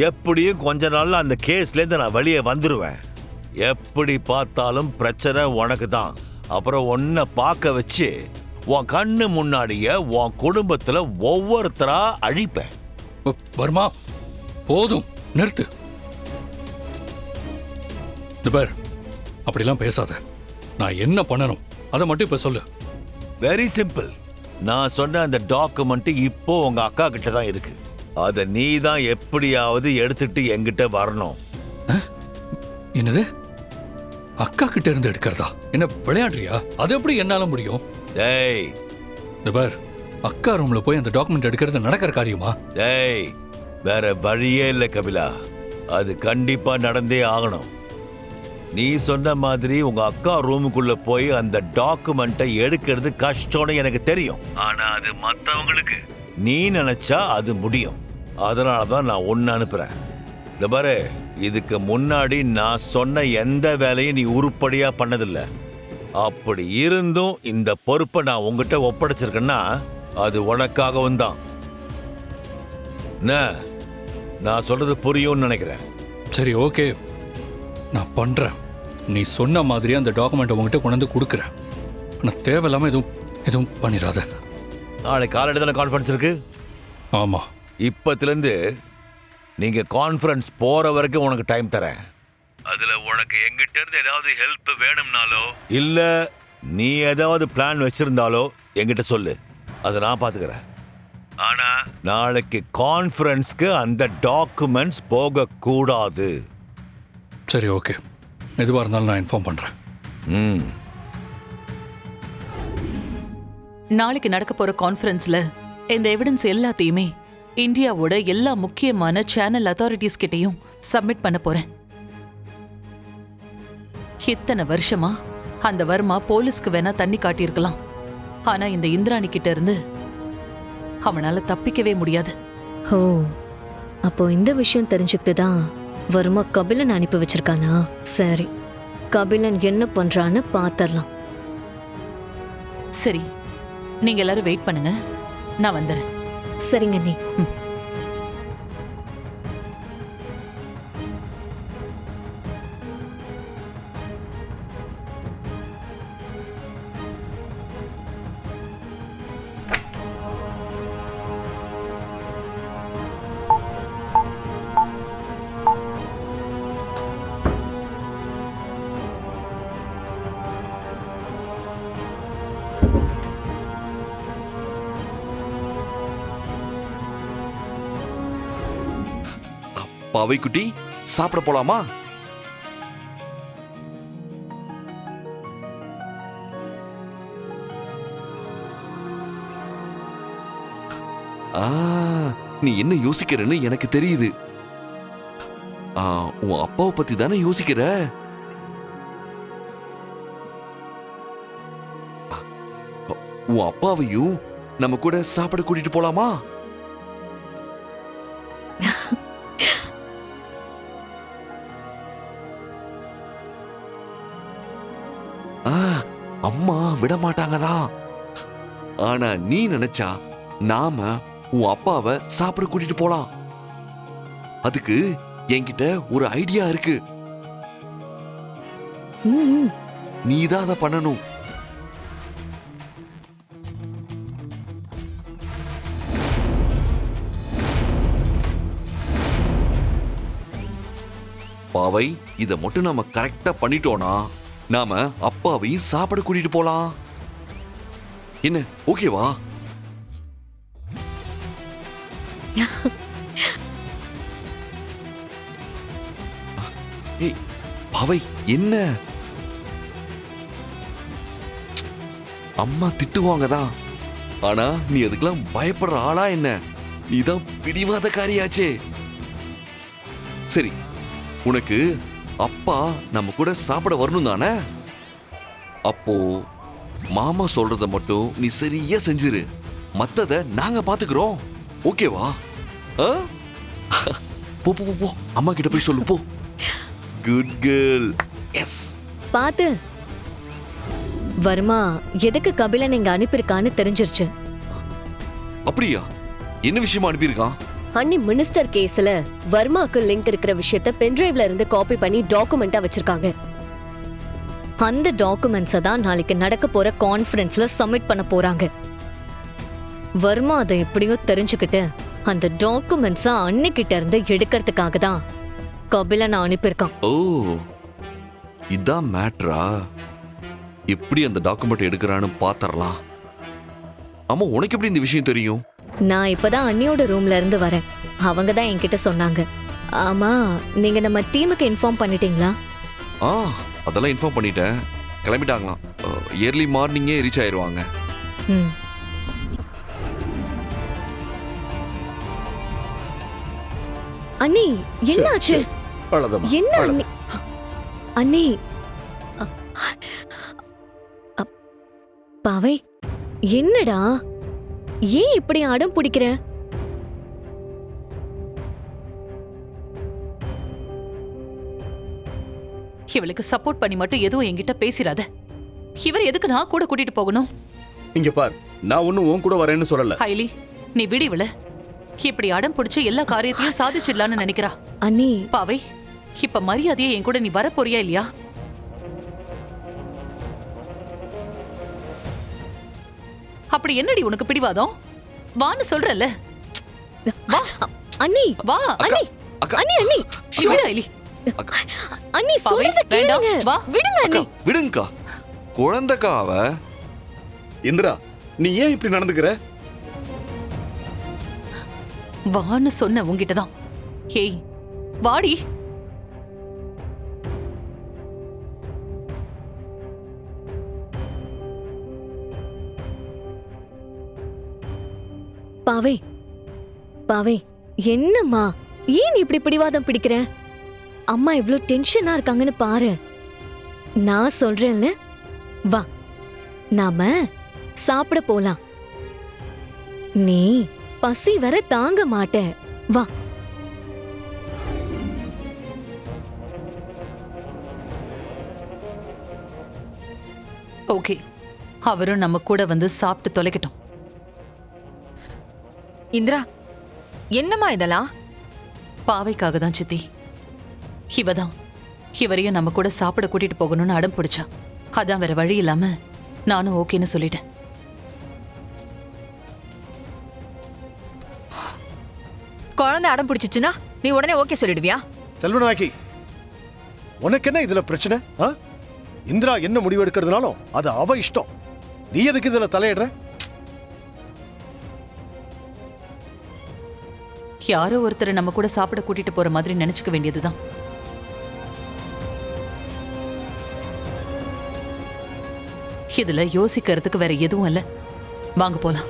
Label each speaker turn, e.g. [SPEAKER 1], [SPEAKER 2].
[SPEAKER 1] எப்படியும் கொஞ்ச நாள்ல அந்த கேஸ்ல இருந்து நான் வெளியே வந்துருவேன். எப்படி பார்த்தாலும் பிரச்சனை உனக்கு தான். அப்புறம் உன்னை பார்க்க வச்சு உன் கண்ணு முன்னாடியே உன் குடும்பத்துல ஒவ்வொருத்தரா அழிப்பேன்.
[SPEAKER 2] வர்மா, போதும், நிறுத்து. பார், அப்படிலாம் பேசாத. நான் என்ன பண்ணணும் அதை மட்டும் இப்ப சொல்லு.
[SPEAKER 1] Very simple. நான் சொன்ன அந்த டாக்குமெண்ட் இப்போ உங்க அக்கா கிட்ட தான் இருக்கு. அத நீ தான் எப்படியாவது எடுத்துட்டு என்கிட்ட வரணும்.
[SPEAKER 2] என்னது? அக்கா கிட்ட இருந்து எடுக்கிறதா? என்ன விளையாடுறியா? அது எப்படி என்னால முடியும்?
[SPEAKER 1] டேய்,
[SPEAKER 2] பார், அக்கா ரூம்ல போய் அந்த டாக்குமெண்ட் எடுக்கிறது நடக்கிற காரியமா?
[SPEAKER 1] டேய், வேற வழியே இல்லை கபிலா. அது கண்டிப்பா நடந்தே ஆகணும். நீ சொன்ன மாதிரி உங்க அக்கா ரூமுக்குள்ள போய் அந்த டாக்குமெண்ட்டை எடுக்கிறது கஷ்டம்னு எனக்கு தெரியும். ஆனா அது மத்தவங்களுக்கு நீ நினைச்சா அது முடியும். அதனாலதான் நான் ஒன்னு அனுப்புறேன். இந்த பாரு, இதுக்கு முன்னாடி நான் சொன்ன எந்த வேலையும் நீ உருப்படியா பண்ணதில்லை. அப்படி இருந்தும் இந்த பொறுப்பை நான் உங்ககிட்ட ஒப்படைச்சிருக்கேன்னா அது உனக்காகவும் தான். நான் சொல்றது புரியும்னு நினைக்கிறேன்.
[SPEAKER 2] சரி, ஓகே, நான் பண்றேன். நீ சொன்ன மாதிரி அந்த டாக்குமெண்ட் உங்ககிட்ட கொண்டு வந்து கொடுக்குறேன். ஆனால் தேவையில்லாம எதுவும் பண்ணிடாத.
[SPEAKER 1] நாளைக்கு காலையில் தானே கான்ஃபரன்ஸ் இருக்கு?
[SPEAKER 2] ஆமா.
[SPEAKER 1] இப்பத்திலேருந்து நீங்க கான்ஃபரன்ஸ் போற வரைக்கும் உனக்கு டைம் தரேன். அதுல உனக்கு எங்கிட்ட இருந்து ஏதாவது ஹெல்ப் வேணும்னாலோ இல்ல நீ ஏதாவது பிளான் வச்சிருந்தாலோ என்கிட்ட சொல்லு, அதை நான் பாத்துக்கிறேன். ஆனா நாளைக்கு கான்ஃபரன்ஸ்க்கு அந்த டாக்குமெண்ட்ஸ் போக கூடாது.
[SPEAKER 2] சரி, ஓகே, எதுவாக இருந்தாலும் நான் இன்ஃபார்ம் பண்றேன்.
[SPEAKER 3] நாளைக்கு நடக்க போற கான்ஃபரன்ஸ்ல இந்த எவிடன்ஸ் எல்லாத்தையுமே இந்தியாவோட எல்லா முக்கியமான சேனல் அத்தாரிட்டிஸ் கிட்டையும் சப்மிட் பண்ண போறேன். இத்தனை வருஷமா அந்த வர்மா போலீஸ்க்கு வேணா தண்ணி காட்டியிருக்கலாம். ஆனா இந்த இந்திராணி கிட்ட இருந்து அவனால தப்பிக்கவே முடியாது.
[SPEAKER 4] ஓ, அப்போ இந்த விஷயம் தெரிஞ்சுக்கிட்டு தான் வர்மா கபிலன் அனுப்பி வச்சிருக்கானா? சரி, கபிலன் என்ன பண்றான்னு பாத்திரலாம்.
[SPEAKER 3] சரி, நீங்க எல்லாரும் வெயிட் பண்ணுங்க, நான் வந்துடுறேன்.
[SPEAKER 4] சரிங்க நீ.
[SPEAKER 5] பாவை குட்டி, சாப்பிட போலாமா? நீ என்ன யோசிக்கிறன்னு எனக்கு தெரியுது. உன் அப்பாவை பத்தி தானே யோசிக்கிற. உன் அப்பாவையும் நம்ம கூட சாப்பிட கூட்டிட்டு போலாமா? அம்மா விட மாட்டாங்கதான். ஆனா நீ நினைச்சா நாம உன் அப்பாவை சாப்பிட கூட்டிட்டு போலாம். அதுக்கு என்கிட்ட ஒரு ஐடியா இருக்கு. நீதான் அதை பண்ணணும். பாவை, இதை மட்டும் நாம கரெக்டா பண்ணிட்டோம்னா நாம அப்பாவையும் சாப்பிட கூட்டிட்டு போலாம். என்ன, ஓகேவா? ஏய் பாவை, என்ன? அம்மா திட்டுவாங்கதான். ஆனா நீ அதுக்கெல்லாம் பயப்படுற ஆளா என்ன? நீதான் பிடிவாதக்காரியாச்சே. சரி, உனக்கு அப்பா நம்ம கூட சாப்பிட வரணும் தானே? அப்போ மாமா சொல்றத மட்டும் நீ சரியா செஞ்சிரு. மத்தத நாங்க பாத்துக்கிறோம். ஓகேவா? போ போ போ, அம்மா கிட்ட போய் சொல்லு போ. Good girl. எஸ்.
[SPEAKER 4] பாத்து, வர்மா எதுக்கு கபிலன் இங்க அனுப்பியிருக்கான்னு தெரிஞ்சிருச்சு.
[SPEAKER 5] அப்படியா? என்ன விஷயமா அனுப்பியிருக்கான்?
[SPEAKER 4] அண்ணி மினிஸ்டர் கேஸ்ல வர்மாக்கு லிங்க் இருக்கிற விஷயத்த பென்டிரைவ்ல இருந்து காப்பி பண்ணி டாக்குமெண்டா வச்சிருக்காங்க. அந்த டாக்குமெண்ட்ஸை தான் நாளைக்கு நடக்க போற கான்ஃபரன்ஸ்ல சப்மிட் பண்ண போறாங்க. வர்மா அதை எப்படியோ தெரிஞ்சுக்கிட்டு அந்த டாக்குமெண்ட்ஸை அன்னிக்கிட்ட இருந்து எடுக்கிறதுக்காக தான் கபிலனை அனுப்பியிருக்கான்.
[SPEAKER 5] ஓ, இதான் மேட்ரா? எப்படி அந்த டாக்குமெண்ட் எடுக்கிறான்னு பாத்தரலாம். ஆமா, உனக்கு எப்படி இந்த விஷயம் தெரியும்?
[SPEAKER 4] நான் இப்பதான் அண்ணியோட ரூம்ல இருந்து வரேன். அவங்க தான் என்கிட்ட சொன்னாங்க. ஆமா, நீங்க நம்ம டீமுக்கு இன்ஃபார்ம் பண்ணிட்டீங்களா?
[SPEAKER 5] ஆ, அதெல்லாம் இன்ஃபார்ம் பண்ணிட்டேன். கிளம்பிட்டாங்களாம். இயர்லி மார்னிங்கே ரீச் ஆயிருவாங்க.
[SPEAKER 4] ம். அண்ணி, என்னாச்சு? என்ன அண்ணி? அண்ணி, பாவை, என்னடா ஏன் இப்படி அடம் பிடிக்கிற?
[SPEAKER 3] இவளுக்கு சப்போர்ட் பண்ணி மட்டும் எதுவும் என்கிட்ட பேசிராத. இவர் எதுக்கு நான் கூட கூட்டிட்டு போகணும்?
[SPEAKER 6] இங்க பார், நான் ஒன்னும் உன் கூட வரேன்னு சொல்லல.
[SPEAKER 3] ஹைலி, நீ விடு இவள. இப்படி அடம் பிடிச்சு எல்லா காரியத்தையும் சாதிச்சிடலான்னு நினைக்கிறா.
[SPEAKER 4] அண்ணி,
[SPEAKER 3] பாவை, இப்ப மரியாதையா என் கூட நீ வர போறியா இல்லையா? அப்படி என்னடி உனக்கு பிடிவாதம்? வான்னு சொல்றல. வா
[SPEAKER 4] அண்ணி,
[SPEAKER 3] வா.
[SPEAKER 4] அண்ணி,
[SPEAKER 5] அக்கா,
[SPEAKER 4] அண்ணி, அண்ணி,
[SPEAKER 3] ஷூட் ஹைலி.
[SPEAKER 4] அண்ணி,
[SPEAKER 3] பாவை,
[SPEAKER 4] சொல்றத
[SPEAKER 3] வேண்டாம்.
[SPEAKER 4] கேளுங்க.
[SPEAKER 3] வா.
[SPEAKER 4] விடுங்க
[SPEAKER 5] அக்கா,
[SPEAKER 4] அண்ணி.
[SPEAKER 5] விடுங்கக்கா. குழந்தைக்கா அவ.
[SPEAKER 6] இந்திரா, நீ ஏன் இப்படி நடந்துக்கிற?
[SPEAKER 3] வான்னு சொன்ன உன்கிட்டதான். ஏய், வாடி.
[SPEAKER 4] பாவை, பாவை, என்னம்மா ஏன் இப்படி பிடிவாதம் பிடிக்கிற? அம்மா இவ்ளோ டென்ஷனா இருக்காங்கன்னு பாரு. நான் சொல்றேன்ல, வா நாம சாப்பிட போலாம். நீ பசி வர தாங்க மாட்ட. வா.
[SPEAKER 3] ஓகே, அவரும் நம்ம கூட வந்து சாப்பிட்டு தொலைக்கட்டும்.
[SPEAKER 7] இந்திரா, என்னம்மா இதெல்லாம்?
[SPEAKER 3] பாவைக்காக தான் சித்தி. இவதான் இவரையும் நம்ம கூட சாப்பிட கூட்டிட்டு போகணும்னு அடம் பிடிச்சா. அதான் வேற வழி இல்லாம நானும் ஓகேன்னு சொல்லிட்டேன்.
[SPEAKER 7] குழந்தை அடம் பிடிச்சிச்சுன்னா நீ உடனே ஓகே சொல்லிடுவியா?
[SPEAKER 8] செல்வநாயகி, உனக்கு என்ன இதுல பிரச்சனை? இந்திரா என்ன முடிவு எடுக்கிறதுனாலும் அது அவ இஷ்டம். நீ எதுக்கு இதுல தலையிடுற?
[SPEAKER 3] யாரோ ஒருத்தரை நம்ம கூட சாப்பிட கூட்டிட்டு போற மாதிரி நினைச்சுக்க வேண்டியதுதான். இதுல யோசிக்கிறதுக்கு வேற எதுவும் இல்ல. வாங்க போலாம்.